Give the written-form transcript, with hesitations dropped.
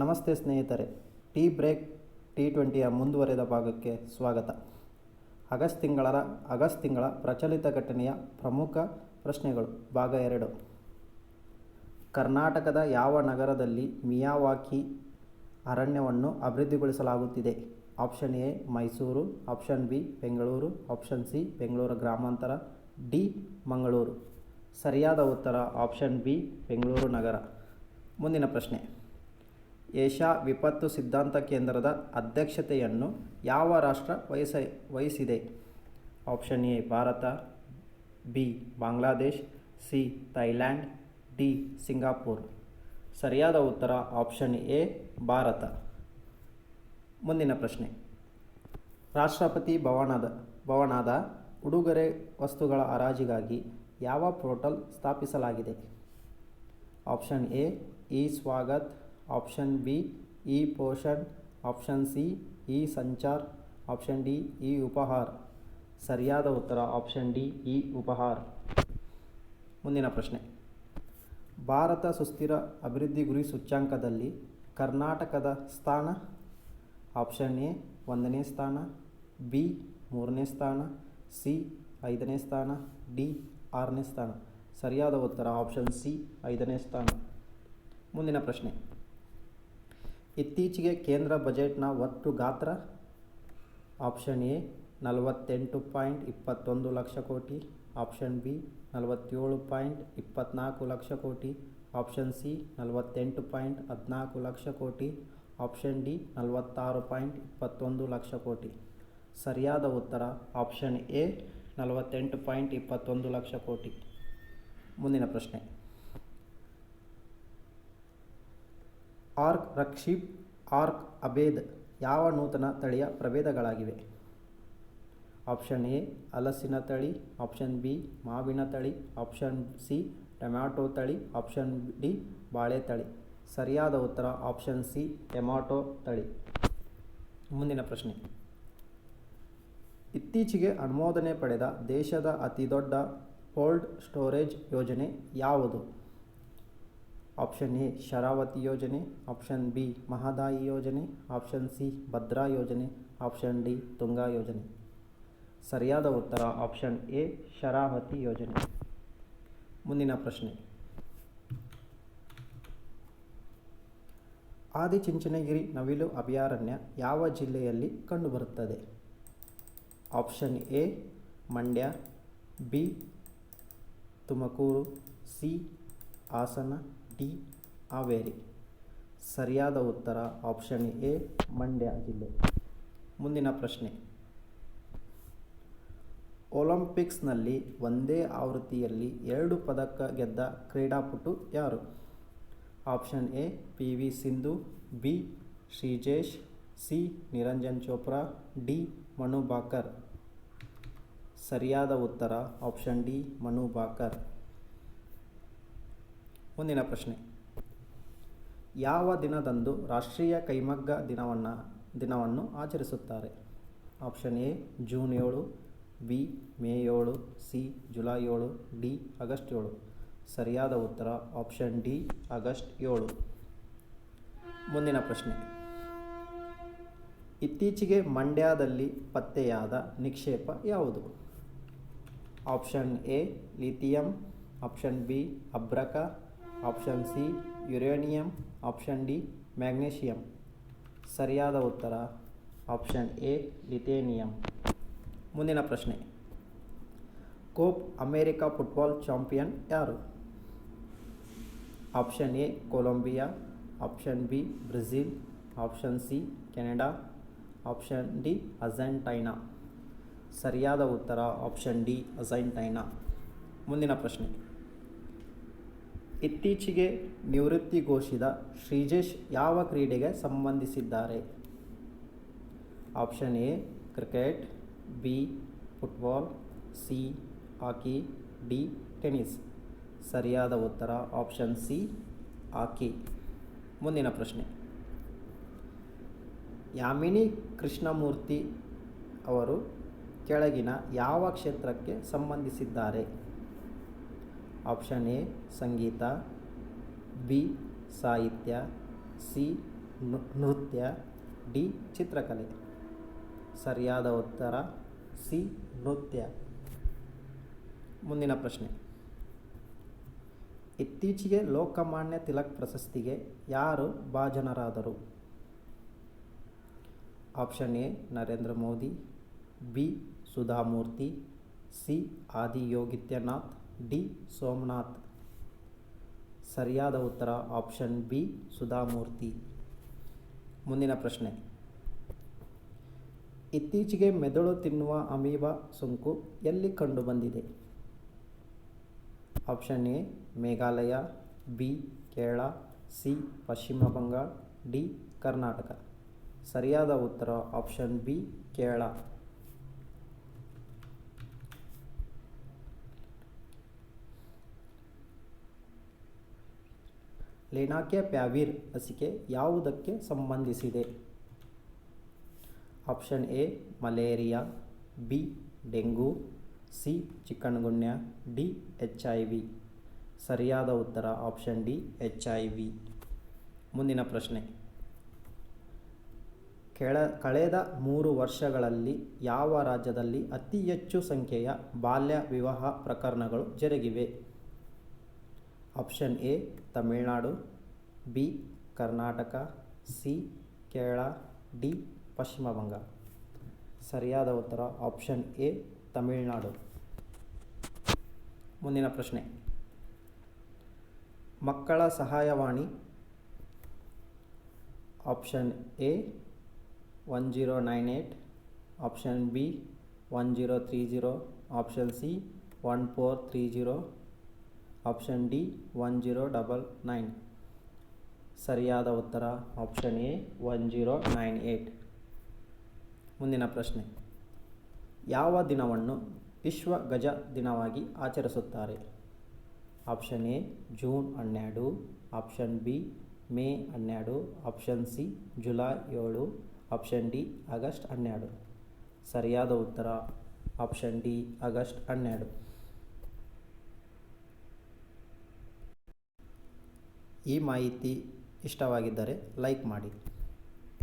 ನಮಸ್ತೆ ಸ್ನೇಹಿತರೆ, tea break T20ಯ ಮುಂದುವರೆದ ಭಾಗಕ್ಕೆ ಸ್ವಾಗತ. ಆಗಸ್ಟ್ ತಿಂಗಳ ಪ್ರಚಲಿತ ಘಟನೆಯ ಪ್ರಮುಖ ಪ್ರಶ್ನೆಗಳು ಭಾಗ 2. ಕರ್ನಾಟಕದ ಯಾವ ನಗರದಲ್ಲಿ ಮಿಯಾವಾಕಿ ಅರಣ್ಯವನ್ನು ಅಭಿವೃದ್ಧಿಗೊಳಿಸಲಾಗುತ್ತಿದೆ? Option A Mysuru, option B Bengaluru, option C Bengaluru ಗ್ರಾಮಾಂತರ, ಡಿ ಮಂಗಳೂರು. ಸರಿಯಾದ ಉತ್ತರ ಆಪ್ಷನ್ ಬಿ ಬೆಂಗಳೂರು ನಗರ. ಮುಂದಿನ ಪ್ರಶ್ನೆ, ಏಷ್ಯಾ ವಿಪತ್ತು ಸಿದ್ಧಾಂತ ಕೇಂದ್ರದ ಅಧ್ಯಕ್ಷತೆಯನ್ನು ಯಾವ ರಾಷ್ಟ್ರ ವಹಿಸಿದೆ? Option A Bharat, B Bangladesh, C Thailand, D Singapore. ಸರಿಯಾದ ಉತ್ತರ ಆಪ್ಷನ್ ಎ ಭಾರತ. ಮುಂದಿನ ಪ್ರಶ್ನೆ, ರಾಷ್ಟ್ರಪತಿ ಭವನದ ಉಡುಗೊರೆ ವಸ್ತುಗಳ ಹರಾಜಿಗಾಗಿ ಯಾವ ಪೋರ್ಟಲ್ ಸ್ಥಾಪಿಸಲಾಗಿದೆ? Option A E Swagat, option B E Poshan, option C E Sanchar, option D E Upahar. ಸರಿಯಾದ ಉತ್ತರ ಆಪ್ಷನ್ ಡಿ ಇ ಉಪಹಾರ್. ಮುಂದಿನ ಪ್ರಶ್ನೆ, ಭಾರತ ಸುಸ್ಥಿರ ಅಭಿವೃದ್ಧಿ ಗುರಿ ಸೂಚ್ಯಂಕದಲ್ಲಿ ಕರ್ನಾಟಕದ ಸ್ಥಾನ? ಆಪ್ಷನ್ ಎ 1ನೇ ಸ್ಥಾನ, ಬಿ 3ನೇ ಸ್ಥಾನ, ಸಿ 5ನೇ ಸ್ಥಾನ, ಡಿ 6ನೇ ಸ್ಥಾನ. ಸರಿಯಾದ ಉತ್ತರ ಆಪ್ಷನ್ ಸಿ 5ನೇ ಸ್ಥಾನ. ಮುಂದಿನ ಪ್ರಶ್ನೆ, ಇತ್ತೀಚೆಗೆ ಕೇಂದ್ರ ಬಜೆಟ್ನ ಒಟ್ಟು ಗಾತ್ರ? ಆಪ್ಷನ್ ಎ 48.21 ಲಕ್ಷ ಕೋಟಿ, ಆಪ್ಷನ್ ಬಿ 47.24 ಲಕ್ಷ ಕೋಟಿ, ಆಪ್ಷನ್ ಸಿ 48.14 ಲಕ್ಷ ಕೋಟಿ, ಆಪ್ಷನ್ ಡಿ 46.21 ಲಕ್ಷ ಕೋಟಿ. ಸರಿಯಾದ ಉತ್ತರ ಆಪ್ಷನ್ ಎ 48.21 ಲಕ್ಷ ಕೋಟಿ. ಮುಂದಿನ ಪ್ರಶ್ನೆ, ಆರ್ಕ್ ರಕ್ಷಿಪ್, ಆರ್ಕ್ ಅಬೇದ್ ಯಾವ ನೂತನ ತಳಿಯ ಪ್ರಭೇದಗಳಾಗಿವೆ? ಆಪ್ಷನ್ ಎ ಹಲಸಿನ ತಳಿ, ಆಪ್ಷನ್ ಬಿ ಮಾವಿನ ತಳಿ, ಆಪ್ಷನ್ ಸಿ ಟೊಮ್ಯಾಟೊ ತಳಿ, ಆಪ್ಷನ್ ಡಿ ಬಾಳೆ ತಳಿ. ಸರಿಯಾದ ಉತ್ತರ ಆಪ್ಷನ್ ಸಿ ಟೊಮ್ಯಾಟೊ ತಳಿ. ಮುಂದಿನ ಪ್ರಶ್ನೆ, ಇತ್ತೀಚೆಗೆ ಅನುಮೋದನೆ ಪಡೆದ ದೇಶದ ಅತಿದೊಡ್ಡ ಕೋಲ್ಡ್ ಸ್ಟೋರೇಜ್ ಯೋಜನೆ ಯಾವುದು? ಆಪ್ಷನ್ ಎ ಶರಾವತಿ ಯೋಜನೆ, ಆಪ್ಷನ್ ಬಿ ಮಹದಾಯಿ ಯೋಜನೆ, ಆಪ್ಷನ್ ಸಿ ಭದ್ರಾ ಯೋಜನೆ, ಆಪ್ಷನ್ ಡಿ ತುಂಗಾ ಯೋಜನೆ. ಸರಿಯಾದ ಉತ್ತರ ಆಪ್ಷನ್ ಎ ಶರಾವತಿ ಯೋಜನೆ. ಮುಂದಿನ ಪ್ರಶ್ನೆ, ಆದಿಚುಂಚನಗಿರಿ ನವಿಲು ಅಭಯಾರಣ್ಯ ಯಾವ ಜಿಲ್ಲೆಯಲ್ಲಿ ಕಂಡುಬರುತ್ತದೆ? Option A Mandya, B Tumakuru, C Hassan, D Haveri. ಸರಿಯಾದ ಉತ್ತರ ಆಪ್ಷನ್ ಎ ಮಂಡ್ಯ ಜಿಲ್ಲೆ. ಮುಂದಿನ ಪ್ರಶ್ನೆ, ಒಲಿಂಪಿಕ್ಸ್ನಲ್ಲಿ ಒಂದೇ ಆವೃತ್ತಿಯಲ್ಲಿ 2 ಪದಕ ಗೆದ್ದ ಕ್ರೀಡಾಪಟು ಯಾರು? Option A P V Sindhu, B Sreejesh, C Niranjan Chopra, D Manu Bhaker. ಸರಿಯಾದ ಉತ್ತರ ಆಪ್ಷನ್ ಡಿ ಮನು ಭಾಕರ್. ಮುಂದಿನ ಪ್ರಶ್ನೆ, ಯಾವ ದಿನದಂದು ರಾಷ್ಟ್ರೀಯ ಕೈಮಗ್ಗ ದಿನವನ್ನು ಆಚರಿಸುತ್ತಾರೆ? Option A June 7, B May 7, C July 7, D August 7. ಸರಿಯಾದ ಉತ್ತರ ಆಪ್ಷನ್ ಡಿ ಆಗಸ್ಟ್ 7. ಮುಂದಿನ ಪ್ರಶ್ನೆ, ಇತ್ತೀಚೆಗೆ ಮಂಡ್ಯದಲ್ಲಿ ಪತ್ತೆಯಾದ ನಿಕ್ಷೇಪ ಯಾವುದು? Option A lithium, option B ಅಬ್ರಕ, option C uranium, option D magnesium. ಸರಿಯಾದ ಉತ್ತರ ಆಪ್ಷನ್ ಎ ಲಿಥೇನಿಯಂ. ಮುಂದಿನ ಪ್ರಶ್ನೆ, ಕೋಪ್ ಅಮೆರಿಕಾ ಫುಟ್ಬಾಲ್ ಚಾಂಪಿಯನ್ ಯಾರು? Option A Colombia, option B Brazil, option C Canada, option D Argentina. ಸರಿಯಾದ ಉತ್ತರ ಆಪ್ಷನ್ ಡಿ ಅರ್ಜೆಂಟೈನಾ. ಮುಂದಿನ ಪ್ರಶ್ನೆ, ಇತ್ತೀಚೆಗೆ ನಿವೃತ್ತಿಘೋಷಿತ ಶ್ರೀಜೇಶ್ ಯಾವ ಕ್ರೀಡೆಗೆ ಸಂಬಂಧಿಸಿದ್ದಾರೆ? Option A cricket, B football, C hockey, D tennis. ಸರಿಯಾದ ಉತ್ತರ ಆಪ್ಷನ್ ಸಿ ಹಾಕಿ. ಮುಂದಿನ ಪ್ರಶ್ನೆ, ಯಾಮಿನಿ ಕೃಷ್ಣಮೂರ್ತಿ ಅವರು ಕೆಳಗಿನ ಯಾವ ಕ್ಷೇತ್ರಕ್ಕೆ ಸಂಬಂಧಿಸಿದ್ದಾರೆ? ಆಪ್ಷನ್ ಎ ಸಂಗೀತ, ಬಿ ಸಾಹಿತ್ಯ, ಸಿ ನೃತ್ಯ, ಡಿ ಚಿತ್ರಕಲೆ. ಸರಿಯಾದ ಉತ್ತರ ಸಿ ನೃತ್ಯ. ಮುಂದಿನ ಪ್ರಶ್ನೆ. ಇತ್ತೀಚೆಗೆ ಲೋಕಮಾನ್ಯ ತಿಲಕ್ ಪ್ರಶಸ್ತಿಗೆ ಯಾರು ಭಾಜನರಾದರು? Option A Narendra Modi, B Sudhamurthy, C Adityanath, D Somanath. ಸರಿಯಾದ ಉತ್ತರ ಆಪ್ಷನ್ ಬಿ ಸುಧಾಮೂರ್ತಿ. ಮುಂದಿನ ಪ್ರಶ್ನೆ. ಇತ್ತೀಚೆಗೆ ಮೆದುಳು ತಿನ್ನುವ ಅಮೀಬಾ ಸೋಂಕು ಎಲ್ಲಿ ಕಂಡುಬಂದಿದೆ? Option A Meghalaya, B Kerala, C ಪಶ್ಚಿಮ ಬಂಗಾಳ, ಡಿ ಕರ್ನಾಟಕ. ಸರಿಯಾದ ಉತ್ತರ ಆಪ್ಷನ್ ಬಿ ಕೇರಳ. ಲೆನಾಕ್ಯಾಪ್ಯಾವಿರ್ ಲಸಿಕೆ ಯಾವುದಕ್ಕೆ ಸಂಬಂಧಿಸಿದೆ? Option A malaria, B dengue, C chikungunya, D HIV. ಸರಿಯಾದ ಉತ್ತರ ಆಪ್ಷನ್ ಡಿ HIV. ಮುಂದಿನ ಪ್ರಶ್ನೆ. ಕಳೆದ 3 ವರ್ಷಗಳಲ್ಲಿ ಯಾವ ರಾಜ್ಯದಲ್ಲಿ ಅತಿ ಹೆಚ್ಚು ಸಂಖ್ಯೆಯ ಬಾಲ್ಯ ವಿವಾಹ ಪ್ರಕರಣಗಳು ಜರುಗಿವೆ? Option A Tamil Nadu, B Karnataka, C Kerala, D Paschima Bangala. ಸರಿಯಾದ ಉತ್ತರ ಆಪ್ಷನ್ ಎ ತಮಿಳುನಾಡು. ಮುಂದಿನ ಪ್ರಶ್ನೆ. ಮಕ್ಕಳ ಸಹಾಯವಾಣಿ option A 1098, option B 1030, option C 1430, option D 1099. ಸರಿಯಾದ ಉತ್ತರ ಆಪ್ಷನ್ ಎ 1098. ಮುಂದಿನ ಪ್ರಶ್ನೆ. ಯಾವ ದಿನವನ್ನು ವಿಶ್ವ ಗಜ ದಿನವಾಗಿ ಆಚರಿಸುತ್ತಾರೆ? Option A June 12, option B May 12, option C July 7, option D August 12. ಸರಿಯಾದ ಉತ್ತರ ಆಪ್ಷನ್ ಡಿ ಆಗಸ್ಟ್ 12. ಈ ಮಾಹಿತಿ ಇಷ್ಟವಾಗಿದ್ದರೆ ಲೈಕ್ ಮಾಡಿ.